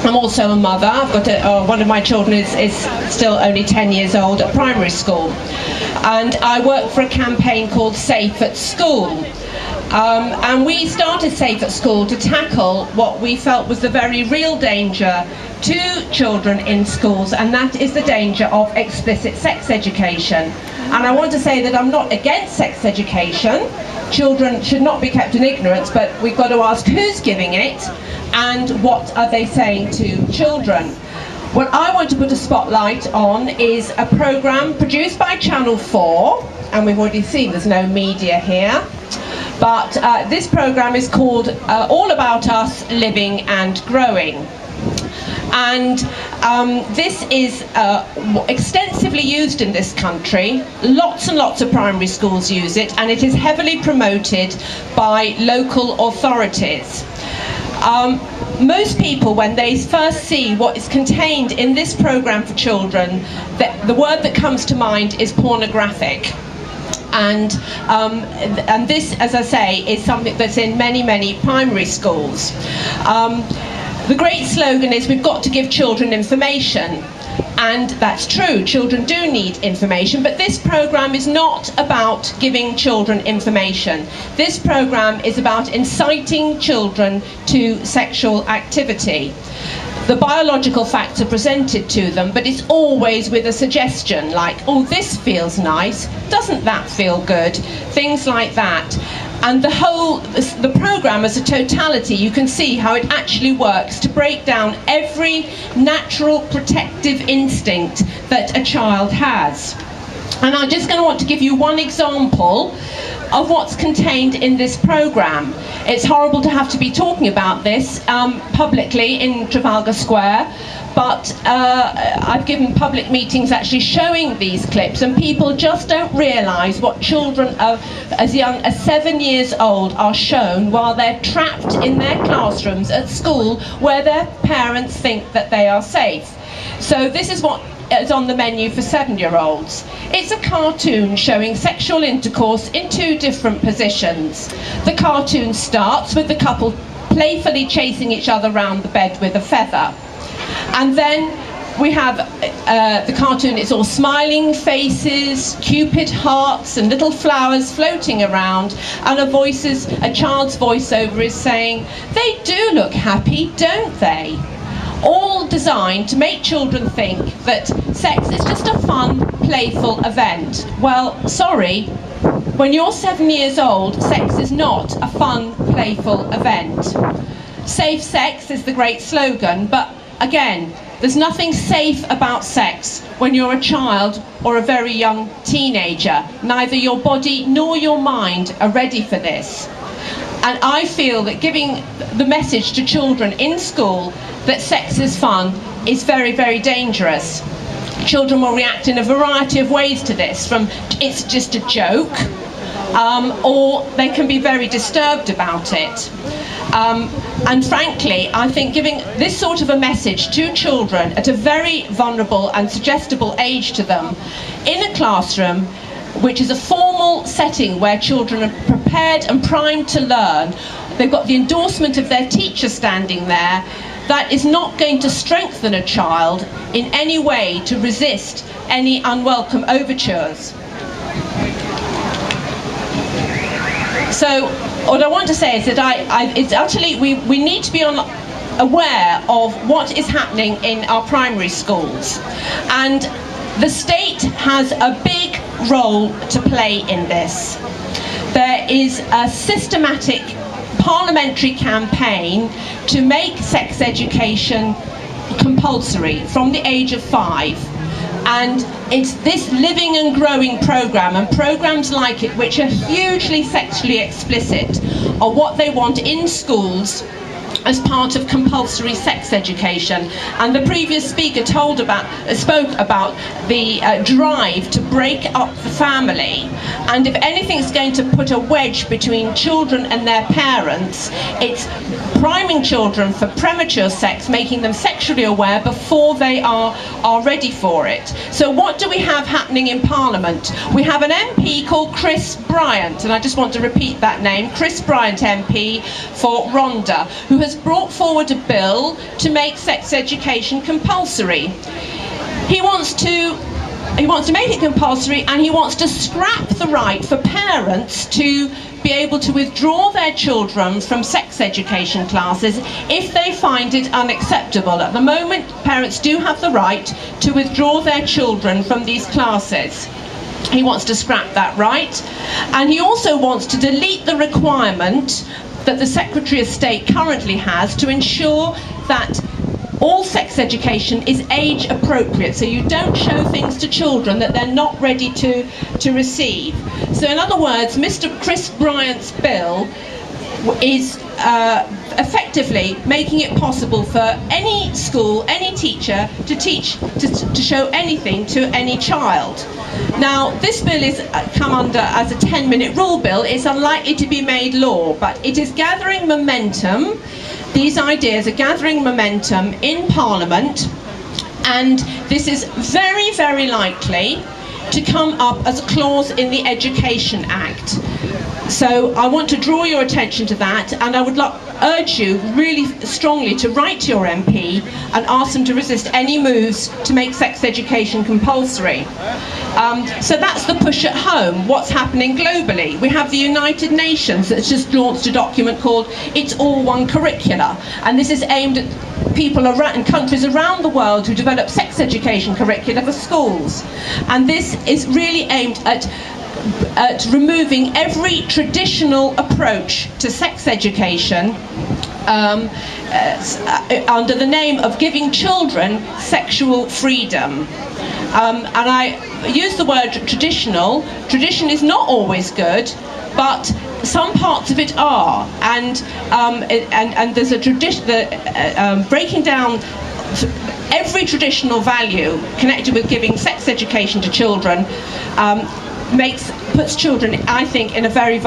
I'm also a mother. I've got one of my children is still only 10 years old at primary school. And I work for a campaign called Safe at School. And we started Safe at School to tackle what we felt was the very real danger to children in schools, and that is the danger of explicit sex education. And I want to say that I'm not against sex education. Children should not be kept in ignorance, but we've got to ask who's giving it and what are they saying to children. What I want to put a spotlight on is a programme produced by Channel 4, and we've already seen there's no media here, but this programme is called All About Us, Living and Growing. And this is extensively used in this country. Lots and lots of primary schools use it, and it is heavily promoted by local authorities. Most people, when they first see what is contained in this programme for children, the word that comes to mind is pornographic. And this, as I say, is something that's in many, many primary schools. The great slogan is, we've got to give children information. And that's true, children do need information, but this programme is not about giving children information. This programme is about inciting children to sexual activity. The biological facts are presented to them, but it's always with a suggestion like, oh, this feels nice, doesn't that feel good? Things like that. And the programme as a totality, you can see how it actually works to break down every natural protective instinct that a child has. And I'm just going to want to give you one example of what's contained in this programme. It's horrible to have to be talking about this publicly in Trafalgar Square, but I've given public meetings actually showing these clips, and people just don't realise what children as young as 7 years old are shown while they're trapped in their classrooms at school where their parents think that they are safe. So this is what is on the menu for 7-year-olds. It's a cartoon showing sexual intercourse in 2 different positions. The cartoon starts with the couple playfully chasing each other around the bed with a feather. And then we have the cartoon, it's all smiling faces, cupid hearts and little flowers floating around, and a child's voiceover is saying, "They do look happy, don't they?" All designed to make children think that sex is just a fun, playful event. Well, sorry, when you're 7 years old, sex is not a fun, playful event. Safe sex is the great slogan, but again, there's nothing safe about sex when you're a child or a very young teenager. Neither your body nor your mind are ready for this. And I feel that giving the message to children in school that sex is fun is very, very dangerous. Children will react in a variety of ways to this, from it's just a joke, or they can be very disturbed about it. And frankly, I think giving this sort of a message to children at a very vulnerable and suggestible age to them in a classroom, which is a formal setting where children are prepared and primed to learn, they've got the endorsement of their teacher standing there, that is not going to strengthen a child in any way to resist any unwelcome overtures. So what I want to say is that it's actually, we need to be aware of what is happening in our primary schools. And the state has a big role to play in this. There is a systematic parliamentary campaign to make sex education compulsory from the age of 5. And it's this Living and Growing programme and programmes like it, which are hugely sexually explicit, are what they want in schools as part of compulsory sex education. And the previous speaker spoke about the drive to break up the family. And if anything's going to put a wedge between children and their parents, it's priming children for premature sex, making them sexually aware before they are ready for it. So what do we have happening in Parliament? We have an MP called Chris Bryant, and I just want to repeat that name, Chris Bryant MP for Rhondda, who has brought forward a bill to make sex education compulsory. He wants to make it compulsory, and he wants to scrap the right for parents to be able to withdraw their children from sex education classes if they find it unacceptable. At the moment, parents do have the right to withdraw their children from these classes. He wants to scrap that right, and he also wants to delete the requirement that the Secretary of State currently has to ensure that all sex education is age appropriate, so you don't show things to children that they're not ready to receive. So in other words, Mr. Chris Bryant's bill is effectively making it possible for any school, any teacher to show anything to any child. Now, this bill is come under as a 10-minute rule bill. It's unlikely to be made law, but it is gathering momentum. These ideas are gathering momentum in Parliament, and this is very, very likely to come up as a clause in the Education Act. So I want to draw your attention to that, and I would urge you really strongly to write to your MP and ask them to resist any moves to make sex education compulsory. So that's the push at home. What's happening globally? We have the United Nations that's just launched a document called It's All One Curricula, and this is aimed at people in countries around the world who develop sex education curricula for schools. And this is really aimed at removing every traditional approach to sex education under the name of giving children sexual freedom. And I use the word traditional. Tradition is not always good, but some parts of it are, and there's a tradition, breaking down every traditional value connected with giving sex education to children puts children, I think, in a very